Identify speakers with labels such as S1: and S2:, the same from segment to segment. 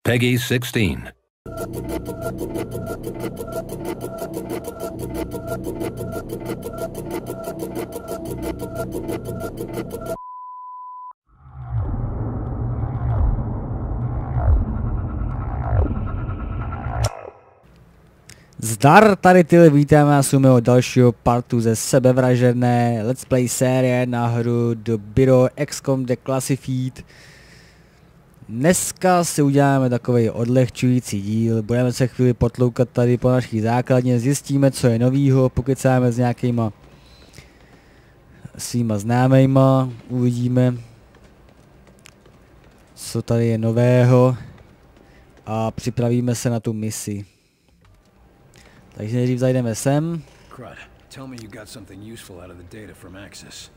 S1: Peggy 16.
S2: Zdar, tady tyhle vítáme vás u mého dalšího partu ze sebevražedné let's play série na hru do Bureau XCOM Declassified. Dneska si uděláme takový odlehčující díl, budeme se chvíli potloukat tady po naší základně, zjistíme, co je novýho, pokecáme s nějakýma svýma známejma, uvidíme, co tady je nového a připravíme se na tu misi. Takže nejdřív zajdeme sem.
S3: Crud, tell me you got something useful out of the data from Axis.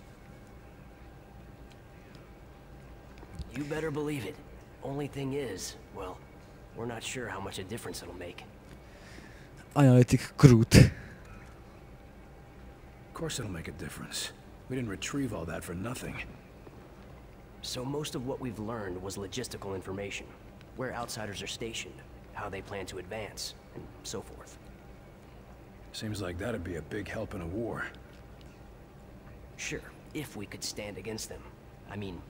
S4: You better believe it. Only thing is, well, we're not sure how much a difference it'll make.
S2: Analytic Crud.
S3: Of course it'll make a difference. We didn't retrieve all that for nothing.
S4: So most of what we've learned was logistical information. Where outsiders are stationed, how they plan to advance, and so forth.
S3: Seems like that'd be a big help in a war.
S4: Sure, if we could stand against them. I mean,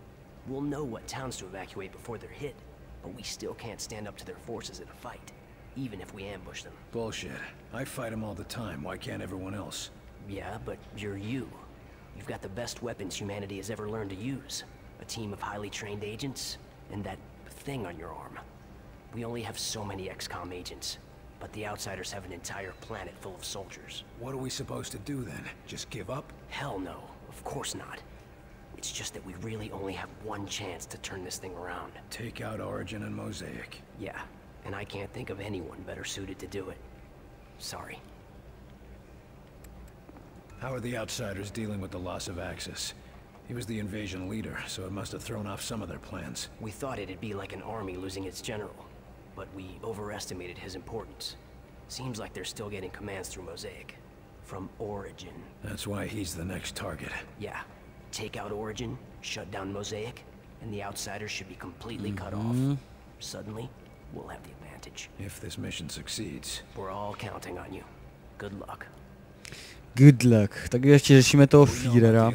S4: we'll know what towns to evacuate before they're hit, but we still can't stand up to their forces in a fight, even if we ambush them.
S3: Bullshit. I fight them all the time. Why can't everyone else?
S4: Yeah, but you're you. You've got the best weapons humanity has ever learned to use. A team of highly trained agents, and that thing on your arm. We only have so many XCOM agents. But the outsiders have an entire planet full of soldiers.
S3: What are we supposed to do then? Just give up?
S4: Hell no, of course not. It's just that we really only have one chance to turn this thing around.
S3: Take out Origin and Mosaic.
S4: Yeah, and I can't think of anyone better suited to do it. Sorry.
S3: How are the outsiders dealing with the loss of Axis? He was the invasion leader, so it must have thrown off some of their plans.
S4: We thought it'd be like an army losing its general. But we overestimated his importance. Seems like they're still getting commands through Mosaic. From Origin.
S3: That's why he's the next target.
S4: Yeah. Take out Origin, shut down Mosaic, and the outsiders should be completely cut off. Suddenly, we'll have the advantage.
S3: If this mission succeeds.
S4: We're all counting on you. Good luck.
S2: Good luck. Tak ještě řešíme toho Führera.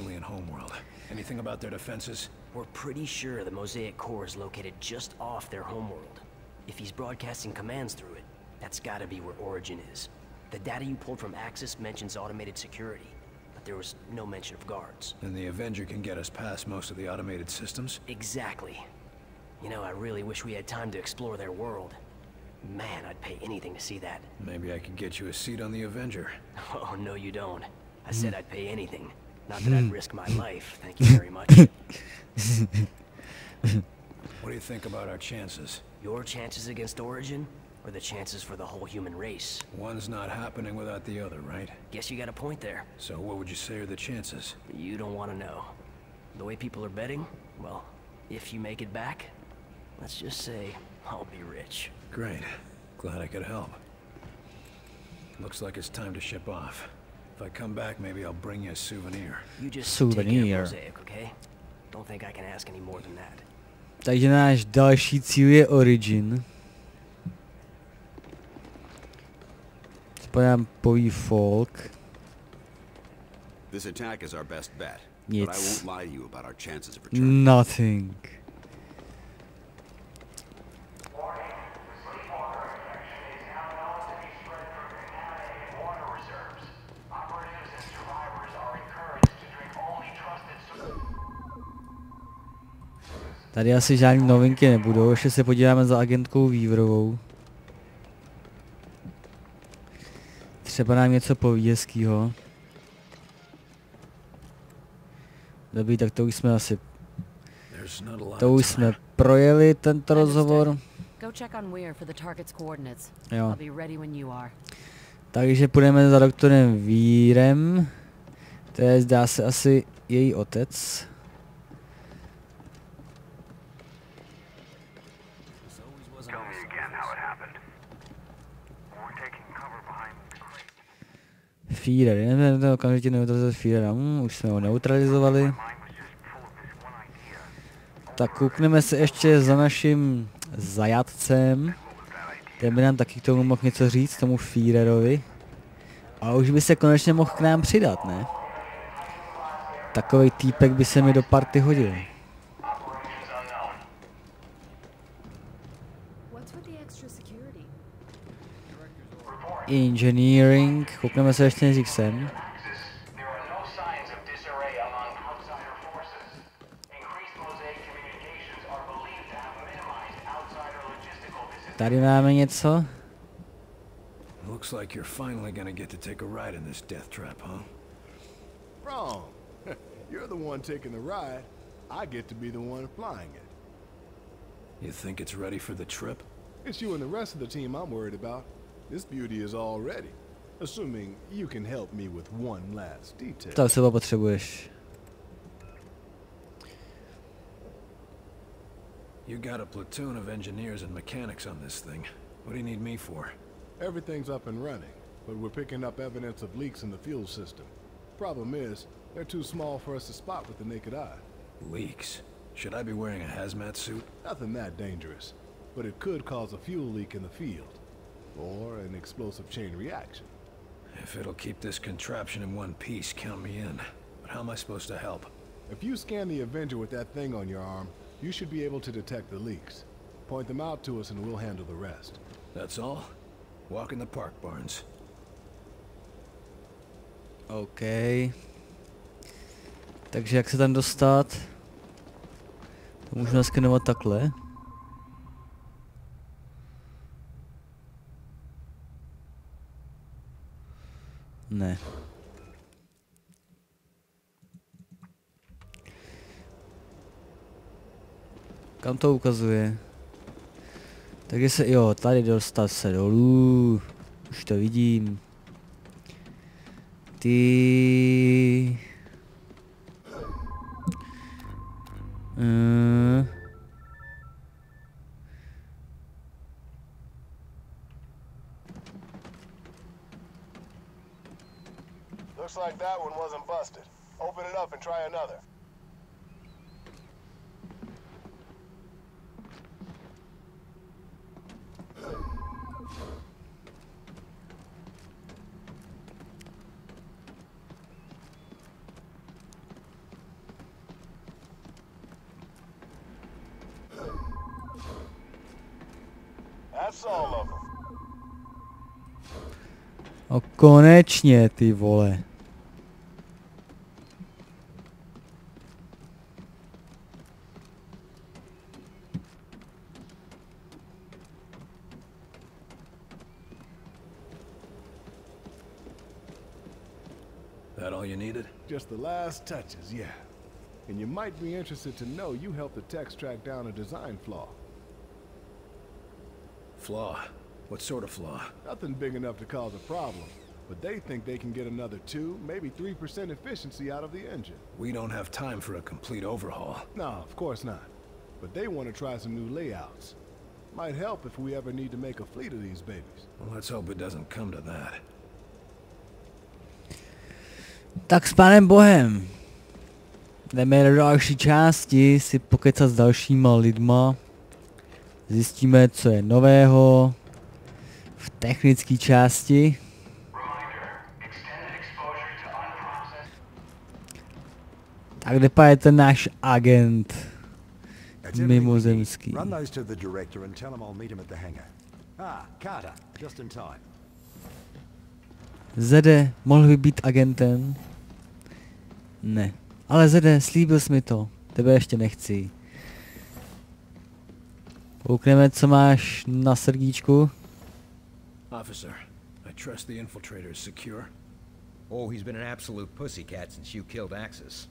S3: Anything about their defenses?
S4: We're pretty sure the Mosaic core is located just off their homeworld. If he's broadcasting commands through it, that's gotta be where Origin is. The data you pulled from Axis mentions automated security, but there was no mention of guards.
S3: And the Avenger can get us past most of the automated systems?
S4: Exactly. You know, I really wish we had time to explore their world. Man, I'd pay anything to see that.
S3: Maybe I could get you a seat on the Avenger.
S4: Oh, no you don't. I said I'd pay anything. Not that I'd risk my life, thank you very much.
S3: What do you think about our chances?
S4: Your chances against Origin, or the chances for the whole human race?
S3: One's not happening without the other, right?
S4: Guess you got a point there.
S3: So what would you say are the chances?
S4: You don't want to know. The way people are betting, well, if you make it back, let's just say I'll be rich.
S3: Great. Glad I could help. Looks like it's time to ship off. If I come back, maybe I'll bring you a souvenir.
S4: You just take care of Mosaic, okay? Don't think I can ask any more than that.
S2: Takže náš další cíl je Origin. Co nám poví Folk?
S5: This attack is our best bet.
S2: Nic.
S5: But I won't lie to you about our chances of returning.
S2: Nothing. Tady asi žádný novinky nebudou, ještě se podíváme za agentkou Weaverovou. Třeba nám něco poví hezkýho. Dobrý, tak to už jsme asi... To už jsme projeli tento rozhovor. Jo. Takže půjdeme za doktorem Weaverem. To je, zdá se, asi její otec. Führer, jdeme okamžitě neutralizovat Führera, už jsme ho neutralizovali. Tak koukneme se ještě za naším zajatcem. Ten by nám taky k tomu mohl něco říct, tomu Führerovi. A už by se konečně mohl k nám přidat, ne? Takovej týpek by se mi do party hodil. Engineering, koukneme se ještě nejdřív sem. Tady máme něco.
S3: Looks like you're finally gonna get to take a ride in this death trap, huh?
S1: Wrong. You're the one taking the ride. I get to be the one flying it.
S3: You think it's ready for the trip?
S1: It's you and the rest of the team I'm worried about. This beauty is all ready. Assuming you can help me with one last detail.
S2: To seba potřebuješ.
S3: You got a platoon of engineers and mechanics on this thing. What do you need me for?
S1: Everything's up and running, but we're picking up evidence of leaks in the fuel system. Problem is, they're too small for us to spot with the naked eye.
S3: Leaks? Should I be wearing a hazmat suit?
S1: Nothing that dangerous, but it could cause a fuel leak in the field. Or an explosive chain reaction.
S3: If it'll keep this contraption in one piece, count me in. But how am I supposed to help?
S1: If you scan the Avenger with that thing on your arm, you should be able to detect the leaks. Point them out to us and we'll handle the rest.
S3: That's all? Walk in the park, Barnes.
S2: OK. Takže jak se tam dostat? To můžu naskenovat takhle. Ne. Kam to ukazuje? Takže se, jo, tady dostat se dolů. Už to vidím. Ty.
S1: Looks like that one wasn't busted. Open it up and try another. That's all of them.
S2: O konečně, ty vole.
S3: That all you needed?
S1: Just the last touches, yeah. And you might be interested to know you helped the techs track down a design flaw.
S3: Flaw? What sort of flaw?
S1: Nothing big enough to cause a problem, but they think they can get another 2, maybe 3% efficiency out of the engine.
S3: We don't have time for a complete overhaul.
S1: No, of course not. But they want to try some new layouts. Might help if we ever need to make a fleet of these babies.
S3: Well, let's hope it doesn't come to that.
S2: Tak s pánem Bohem. Jdeme do další části si pokecat s dalšíma lidma. Zjistíme, co je nového v technické části. Tak kde je ten náš agent mimozemský?
S6: Run those to the director and tell him I'll meet him at the hangar. Ah, Carter, just in time.
S2: Zede, mohl by být agentem? Ne. Ale Zede, slíbil jsi mi to. Tebe ještě nechci. Koukneme, co máš na srdíčku.
S3: Officer, I trust the infiltrator is secure.
S7: Oh, he's been an absolute pussycat since you killed Axis.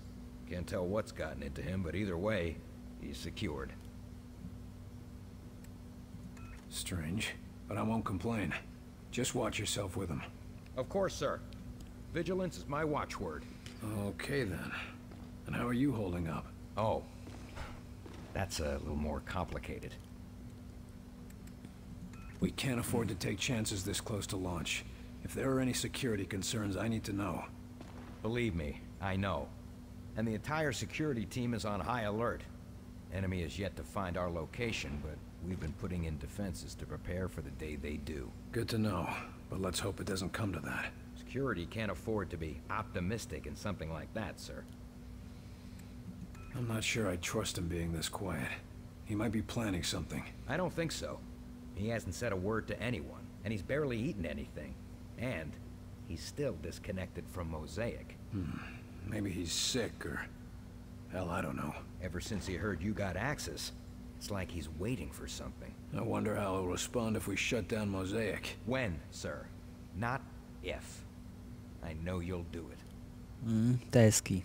S7: Can't tell what's gotten into him, but either way, he's secured.
S3: Strange, but I won't complain. Just watch yourself with him.
S7: Of course, sir. Vigilance is my watchword.
S3: Okay then. And how are you holding up?
S7: Oh, that's a little more complicated.
S3: We can't afford to take chances this close to launch. If there are any security concerns, I need to know.
S7: Believe me, I know. And the entire security team is on high alert. Enemy is yet to find our location, but we've been putting in defenses to prepare for the day they do.
S3: Good to know, but let's hope it doesn't come to that.
S7: Security can't afford to be optimistic in something like that, sir.
S3: I'm not sure I trust him being this quiet. He might be planning something.
S7: I don't think so. He hasn't said a word to anyone, and he's barely eaten anything. And he's still disconnected from Mosaic.
S3: Maybe he's sick or... hell, I don't know.
S7: Ever since he heard you got access, it's like he's waiting for something.
S3: I wonder how he'll respond if we shut down Mosaic.
S7: When, sir? Not if. I know you'll do it.
S2: To je hezký.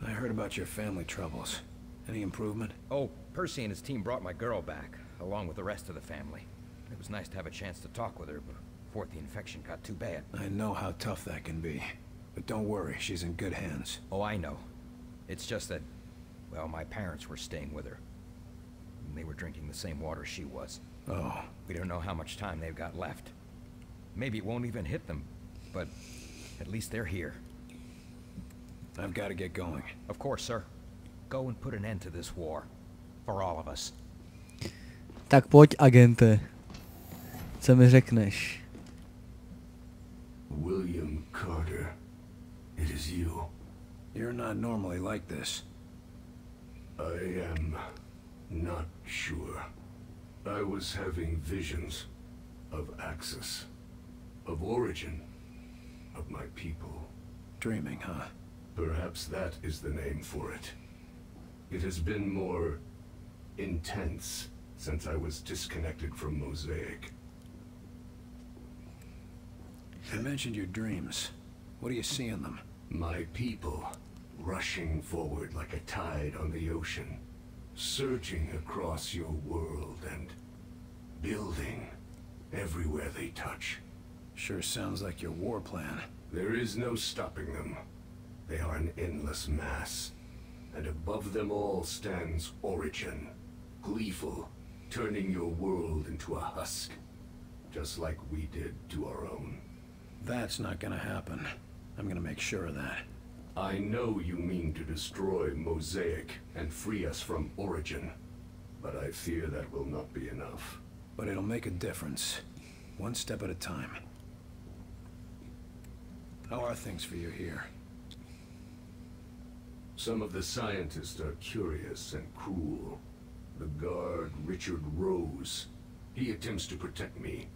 S3: I heard about your family troubles. Any improvement?
S7: Oh, Percy and his team brought my girl back, along with the rest of the family. It was nice to have a chance to talk with her before the infection got too bad.
S3: I know how tough that can be. But don't worry, she's in good hands.
S7: Oh, I know. It's just that, well, my parents were staying with her. And they were drinking the same water she was.
S3: Oh.
S7: We don't know how much time they've got left. Maybe it won't even hit them, but at least they're here.
S3: I've got to get going.
S7: Of course, sir. Go and put an end to this war. For all of us.
S2: Tak pojď, agente. Co mi řekneš?
S1: William Carter, it is you.
S3: You're not normally like this.
S1: I am not sure. I was having visions of Axis, of origin, of my people.
S3: Dreaming, huh?
S1: Perhaps that is the name for it. It has been more intense since I was disconnected from Mosaic.
S3: You mentioned your dreams. What do you see in them?
S1: My people, rushing forward like a tide on the ocean, surging across your world and building everywhere they touch.
S3: Sure sounds like your war plan.
S1: There is no stopping them. They are an endless mass, and above them all stands Origin, gleeful, turning your world into a husk, just like we did to our own.
S3: That's not gonna happen. I'm gonna make sure of that.
S1: I know you mean to destroy Mosaic and free us from Origin, but I fear that will not be enough.
S3: But it'll make a difference. One step at a time. How are things for you here?
S1: Some of the scientists are curious and cruel. The guard, Richard Rose, he attempts to protect me.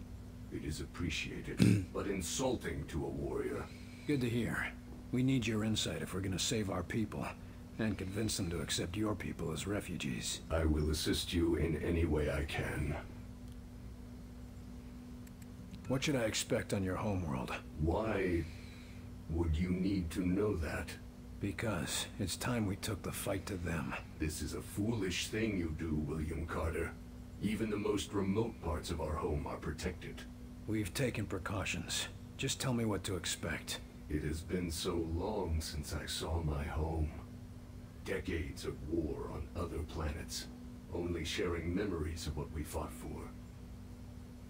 S1: It is appreciated, but insulting to a warrior.
S3: Good to hear. We need your insight if we're gonna save our people, and convince them to accept your people as refugees.
S1: I will assist you in any way I can.
S3: What should I expect on your homeworld?
S1: Why would you need to know that?
S3: Because it's time we took the fight to them.
S1: This is a foolish thing you do, William Carter. Even the most remote parts of our home are protected.
S3: We've taken precautions. Just tell me what to expect.
S1: It has been so long since I saw my home. Decades of war on other planets, only sharing memories of what we fought for.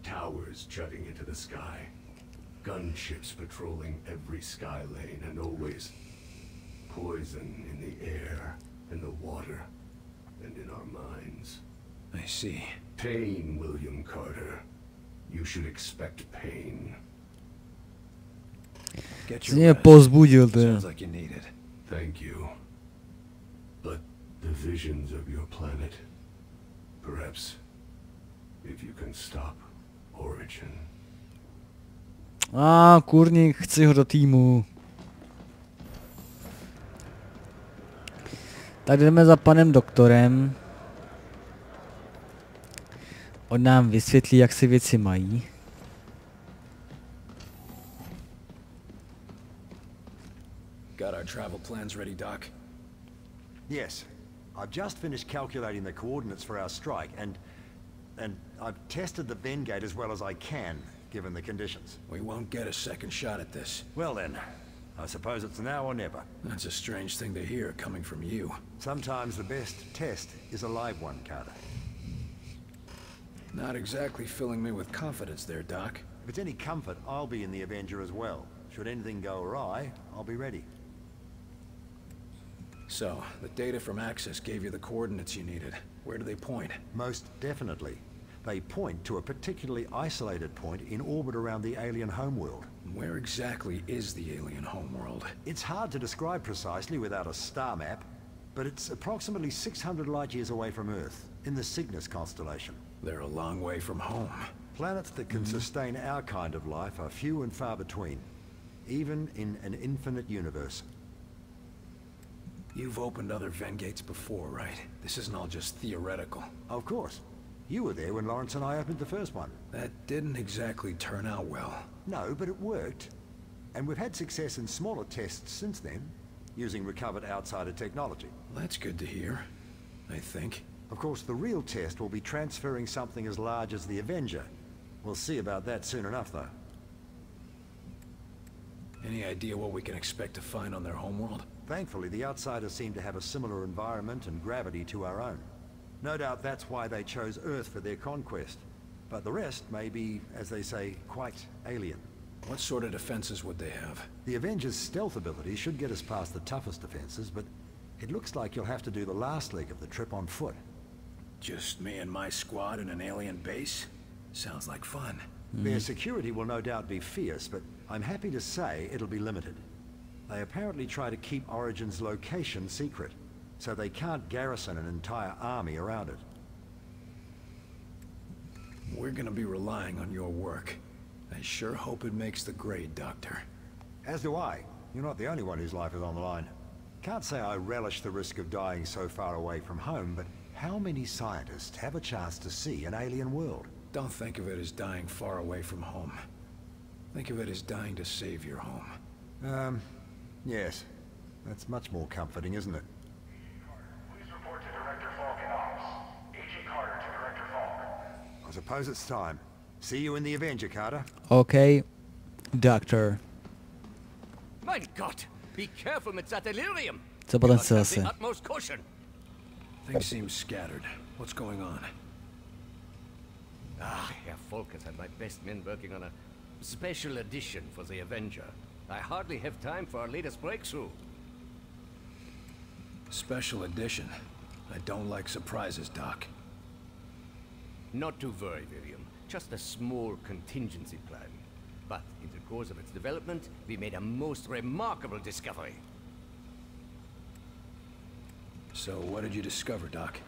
S1: Towers jutting into the sky. Gunships patrolling every sky lane, and always poison in the air, in the water, and in our minds.
S3: I see.
S1: Pain, William Carter. You should expect pain.
S3: Get
S2: Jsi mě
S3: your rest.
S2: pozbudil, ty.
S3: Sounds like you need it.
S1: Thank you. But the visions of your planet, perhaps, if you can stop Origin.
S2: Kurník, chci ho do týmu. Tak jdeme za panem doktorem. On nám vysvětlí, jak se věci mají.
S3: Got our travel plans ready, Doc?
S6: Yes. I've just finished calculating the coordinates for our strike, and I've tested the Ven gate as well as I can, given the conditions.
S3: We won't get a second shot at this.
S6: Well then, I suppose it's now or never.
S3: That's a strange thing to hear coming from you.
S6: Sometimes the best test is a live one, Carter.
S3: Not exactly filling me with confidence there, Doc.
S6: If it's any comfort, I'll be in the Avenger as well. Should anything go awry, I'll be ready.
S3: So, the data from Axis gave you the coordinates you needed. Where do they point?
S6: Most definitely. They point to a particularly isolated point in orbit around the alien homeworld.
S3: Where exactly is the alien homeworld?
S6: It's hard to describe precisely without a star map, but it's approximately 600 light-years away from Earth, in the Cygnus constellation.
S3: They're a long way from home.
S6: Planets that can sustain our kind of life are few and far between, even in an infinite universe.
S3: You've opened other Vengates before, right? This isn't all just theoretical.
S6: Of course. You were there when Lawrence and I opened the first one.
S3: That didn't exactly turn out well.
S6: No, but it worked. And we've had success in smaller tests since then, using recovered outsider technology.
S3: That's good to hear, I think.
S6: Of course, the real test will be transferring something as large as the Avenger. We'll see about that soon enough, though.
S3: Any idea what we can expect to find on their homeworld?
S6: Thankfully, the outsiders seem to have a similar environment and gravity to our own. No doubt that's why they chose Earth for their conquest. But the rest may be, as they say, quite alien.
S3: What sort of defenses would they have?
S6: The Avenger's stealth ability should get us past the toughest defenses, but it looks like you'll have to do the last leg of the trip on foot.
S3: Just me and my squad in an alien base? Sounds like fun.
S6: Their security will no doubt be fierce, but I'm happy to say it'll be limited. They apparently try to keep Origin's location secret, so they can't garrison an entire army around it.
S3: We're gonna be relying on your work. I sure hope it makes the grade, Doctor.
S6: As do I. You're not the only one whose life is on the line. Can't say I relish the risk of dying so far away from home, but how many scientists have a chance to see an alien world?
S3: Don't think of it as dying far away from home. Think of it as dying to save your home.
S6: Yes. That's much more comforting, isn't it?
S8: Please report to Director Falk in office. Agent Carter to Director Falk.
S6: I suppose it's time. See you in the Avenger, Carter.
S2: Okay, Doctor.
S4: Mein Gott! Be careful with that delirium!
S2: Co potem
S4: You must have
S2: zase?
S4: the utmost caution.
S3: Things seem scattered. What's going on?
S4: Herr Falk has had my best men working on a special edition for the Avenger. I hardly have time for our latest breakthrough.
S3: Special edition. I don't like surprises, Doc.
S4: Not to worry, William. Just a small contingency plan. But in the course of its development, we made a most remarkable discovery.
S3: So what did you discover, Doc?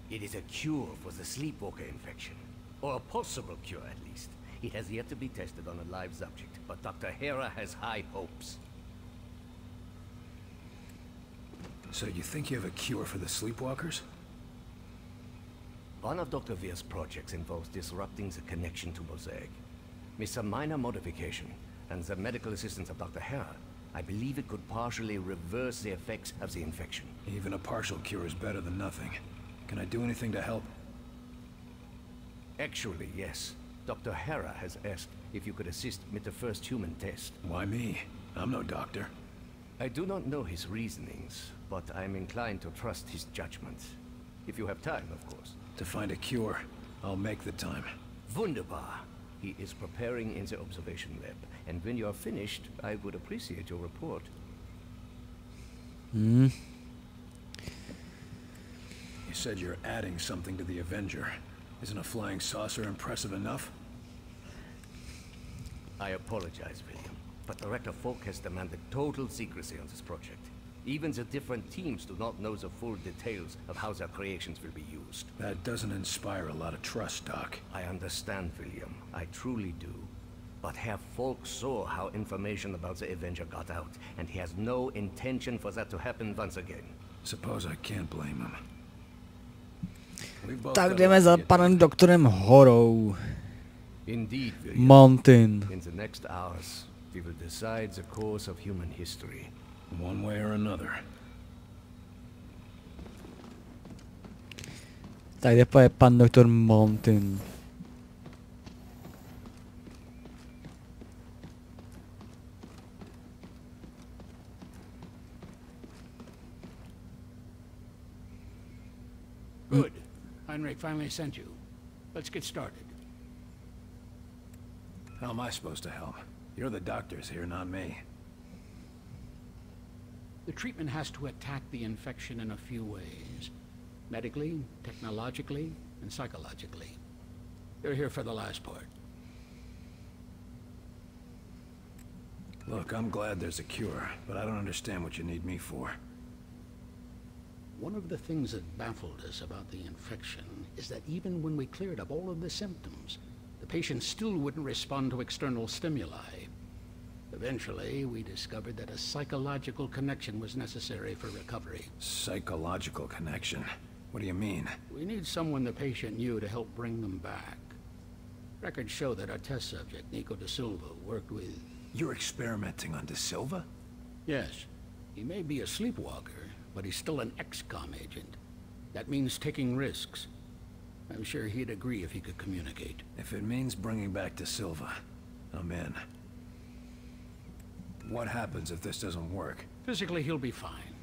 S4: It is a cure for the sleepwalker infection. Or a possible cure, at least. It has yet to be tested on a live subject, but Dr. Hera has high hopes.
S3: So you think you have a cure for the sleepwalkers?
S4: One of Dr. Veer's projects involves disrupting the connection to Mosaic. With some minor modification, and the medical assistance of Dr. Hera, I believe it could partially reverse the effects of the infection.
S3: Even a partial cure is better than nothing. Can I do anything to help?
S4: Actually, yes. Dr. Hera has asked if you could assist with the first human test.
S3: Why me? I'm no doctor.
S4: I do not know his reasonings, but I'm inclined to trust his judgment. If you have time, of course.
S3: To find a cure, I'll make the time.
S4: Wunderbar. He is preparing in the observation lab, and when you are finished, I would appreciate your report.
S3: You said you're adding something to the Avenger. Isn't a flying saucer impressive enough?
S4: I apologize, William, but Director Falk has demanded total secrecy on this project. Even the different teams do not know the full details of how their creations will be used.
S3: That doesn't inspire a lot of trust, Doc.
S4: I understand, William. I truly do. But Herr Falk saw how information about the Avenger got out, and he has no intention for that to happen once again.
S3: Suppose I can't blame him. We've both
S2: Tak
S3: got
S2: jdeme
S3: lucky
S2: za
S3: at
S2: panem doktorem Horou.
S4: Indeed, William.
S2: Mountain.
S4: In the next hours, we will decide the course of human history.
S3: one way or another.
S2: Tak kde je pan doktor Mountain?
S9: Good. Heinrich finally sent you. Let's get started.
S3: How am I supposed to help? You're the doctors here, not me.
S9: The treatment has to attack the infection in a few ways. Medically, technologically, and psychologically. You're here for the last part.
S3: Look, I'm glad there's a cure, but I don't understand what you need me for.
S9: One of the things that baffled us about the infection is that even when we cleared up all of the symptoms, the patient still wouldn't respond to external stimuli. Eventually, we discovered that a psychological connection was necessary for recovery.
S3: Psychological connection? What do you mean?
S9: We need someone the patient knew to help bring them back. Records show that our test subject, Nico Da Silva, worked with...
S3: You're experimenting on Da Silva?
S9: Yes. He may be a sleepwalker, but he's still an XCOM agent. That means taking risks. I'm sure he'd agree if he could communicate.
S3: If it means bringing back Da Silva, I'm in. What happens if this doesn't work?
S9: Physically, he'll be fine.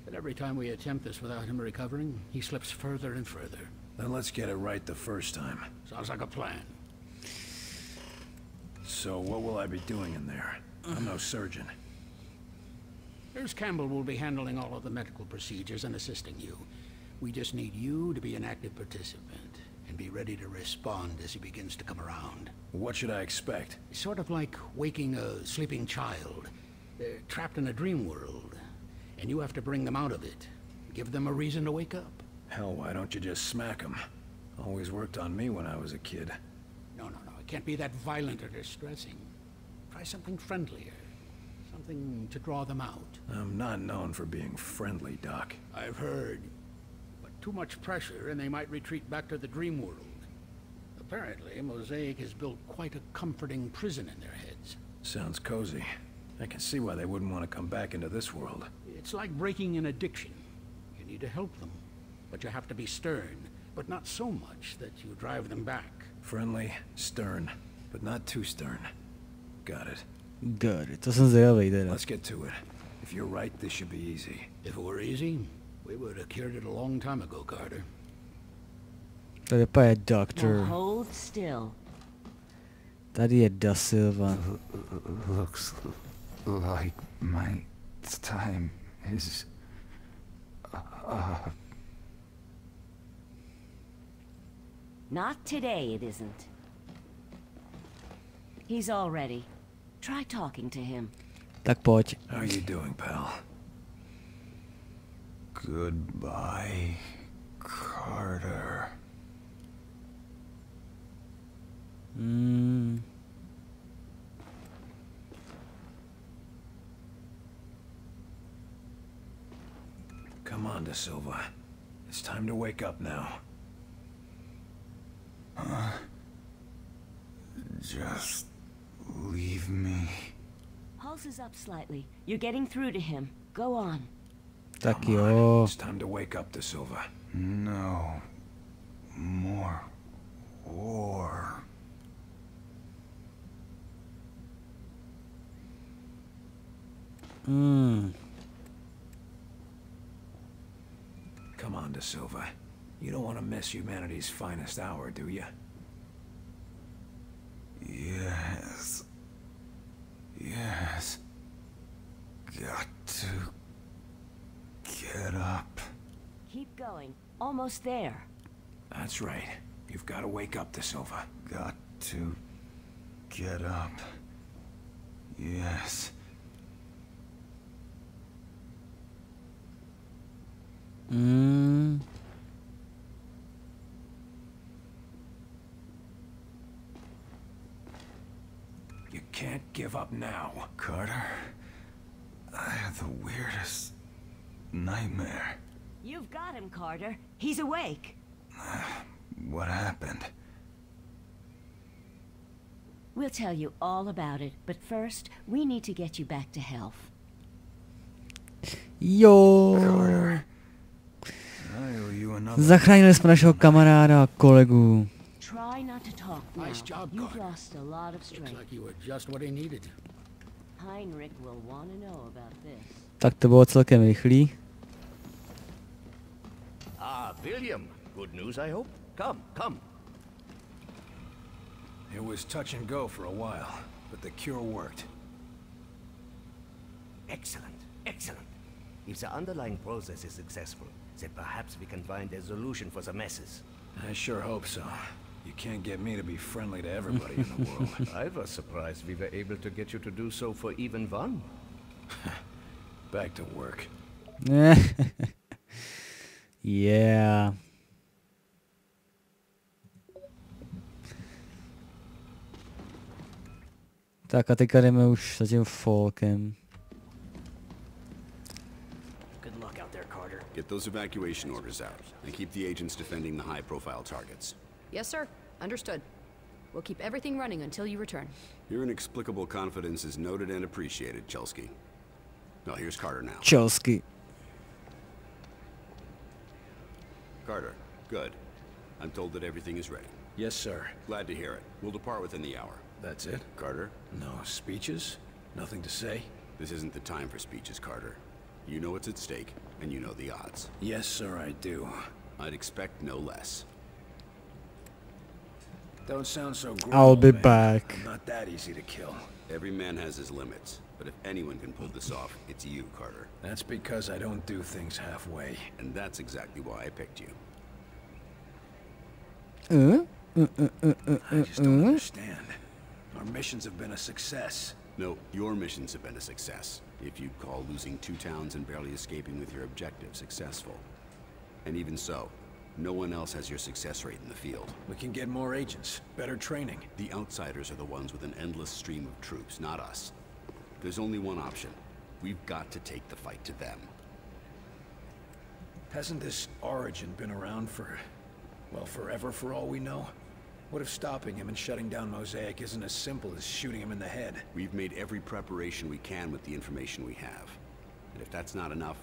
S9: But every time we attempt this without him recovering, he slips further and further.
S3: Then let's get it right the first time.
S9: Sounds like a plan.
S3: So what will I be doing in there? I'm no surgeon.
S9: Nurse Campbell will be handling all of the medical procedures and assisting you. We just need you to be an active participant and be ready to respond as he begins to come around.
S3: What should I expect?
S9: It's sort of like waking a sleeping child. They're trapped in a dream world, and you have to bring them out of it. Give them a reason to wake up.
S3: Hell, why don't you just smack them? Always worked on me when I was a kid.
S9: No. It can't be that violent or distressing. Try something friendlier. Something to draw them out.
S3: I'm not known for being friendly, Doc.
S9: I've heard. But too much pressure and they might retreat back to the dream world. Apparently, Mosaic has built quite a comforting prison in their heads.
S3: Sounds cozy. I can see why they wouldn't want to come back into this world.
S9: It's like breaking an addiction. You need to help them. But you have to be stern, but not so much that you drive them back.
S3: Friendly, stern, but not too stern. Got it.
S2: Good, to jsem zvědavý teda.
S3: Let's get to it. If you're right, this should be easy.
S9: If it were easy, we would have cured it a long time ago, Carter.
S2: Tady pa je Doctor.
S10: Now hold still.
S2: Tady je Da Silva.
S11: Looks like my time is up.
S10: Not today, it isn't. He's all ready. Try talking to him.
S2: Tak pojď.
S3: How are you doing, pal?
S11: Goodbye, Carter.
S3: Come on, Da Silva. It's time to wake up now.
S11: Just leave me.
S10: Pulse is up slightly. You're getting through to him. Go on.
S2: Tak jo.
S3: It's time to wake up, Da Silva.
S11: No more war.
S3: Come on, Da Silva. You don't want to miss humanity's finest hour, do you?
S11: Yes. Yes. Got to get up.
S10: Keep going. Almost there.
S3: That's right. You've got to wake up, Da Silva.
S11: Got to get up. Yes.
S3: You can't give up now.
S11: Carter, I had the weirdest nightmare.
S10: You've got him, Carter. He's awake.
S11: What happened?
S10: We'll tell you all about it, but first, we need to get you back to health.
S2: Jo.
S11: Carter, I owe you another.
S2: Zachránili jsme našeho kamaráda a kolegu.
S10: Try not to talk now.
S9: Nice job,
S10: You've
S9: Carter.
S10: lost a lot of
S9: Looks
S10: strength.
S9: like you were just what he needed.
S10: Heinrich will want to know about this.
S2: Tak to bylo celkem rychlý.
S12: Ah, William. Good news, I hope. Come.
S3: It was touch and go for a while, but the cure worked.
S12: Excellent. If the underlying process is successful, that perhaps we can find a solution for the messes.
S3: I sure hope so. You can't get me to be friendly to everybody in the world.
S12: I was surprised we were able to get you to do so for even one.
S3: Back to work.
S2: Yeah. Tak a teďka jdeme už za tím Falkem.
S4: Good luck out there, Carter.
S5: Get those evacuation orders out, and keep the agents defending the high-profile targets.
S13: Yes, sir. Understood. We'll keep everything running until you return.
S5: Your inexplicable confidence is noted and appreciated, Chelsky. Well, here's Carter now.
S2: Chelsky.
S5: Carter, good. I'm told that everything is ready.
S3: Yes, sir.
S5: Glad to hear it. We'll depart within the hour.
S3: That's it?
S5: Carter?
S3: No speeches? Nothing to say?
S5: This isn't the time for speeches, Carter. You know what's at stake, and you know the odds.
S3: Yes, sir, I do.
S5: I'd expect no less.
S3: Don't sound so grumpy.
S2: I'll be back.
S3: I'm not that easy to kill.
S5: Every man has his limits, but if anyone can pull this off, it's you, Carter.
S3: That's because I don't do things halfway.
S5: And that's exactly why I picked you.
S3: I just don't understand. Our missions have been a success.
S5: No, your missions have been a success. If you'd call losing 2 towns and barely escaping with your objective successful. And even so, no one else has your success rate in the field.
S3: We can get more agents, better training.
S5: The outsiders are the ones with an endless stream of troops, not us. There's only one option. We've got to take the fight to them.
S3: Hasn't this Origin been around for, well, forever for all we know? What if stopping him and shutting down Mosaic isn't as simple as shooting him in the head?
S5: We've made every preparation we can with the information we have. And if that's not enough,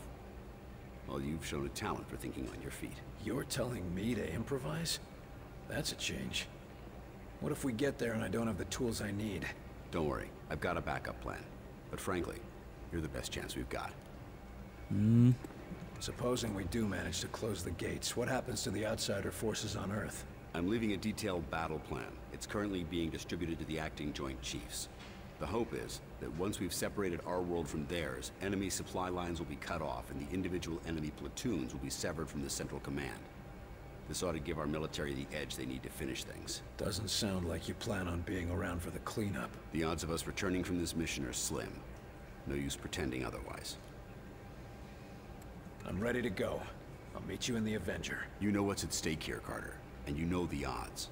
S5: well, you've shown a talent for thinking on your feet.
S3: You're telling me to improvise? That's a change. What if we get there and I don't have the tools I need?
S5: Don't worry, I've got a backup plan. But frankly, you're the best chance we've got.
S3: Supposing we do manage to close the gates, what happens to the outsider forces on Earth?
S5: I'm leaving a detailed battle plan. It's currently being distributed to the acting Joint Chiefs. The hope is that once we've separated our world from theirs, enemy supply lines will be cut off and the individual enemy platoons will be severed from the central command. This ought to give our military the edge they need to finish things.
S3: Doesn't sound like you plan on being around for the cleanup.
S5: The odds of us returning from this mission are slim. No use pretending otherwise.
S3: I'm ready to go. I'll meet you in the Avenger.
S5: You know what's at stake here, Carter, and you know the odds.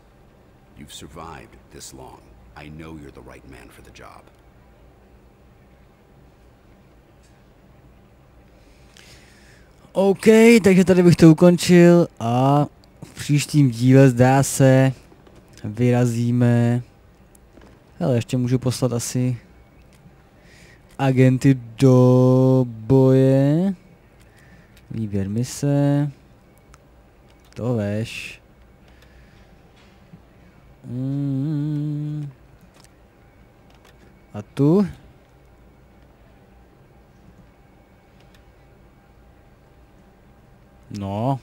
S5: You've survived this long. I know you're the right man for the job.
S2: OK, takže tady bych to ukončil a v příštím díle zdá se vyrazíme. Hele, ještě můžu poslat asi agenty do boje. Výběr mise. To veš. A tu? No.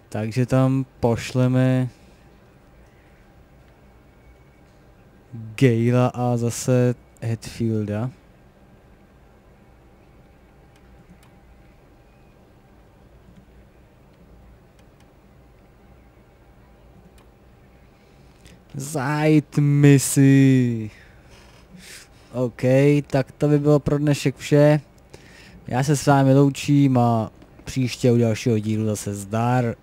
S2: Takže tam pošleme Gala a zase Hetfielda. Zajít misi. OK, tak to by bylo pro dnešek vše. Já se s vámi loučím a příště u dalšího dílu zase zdar.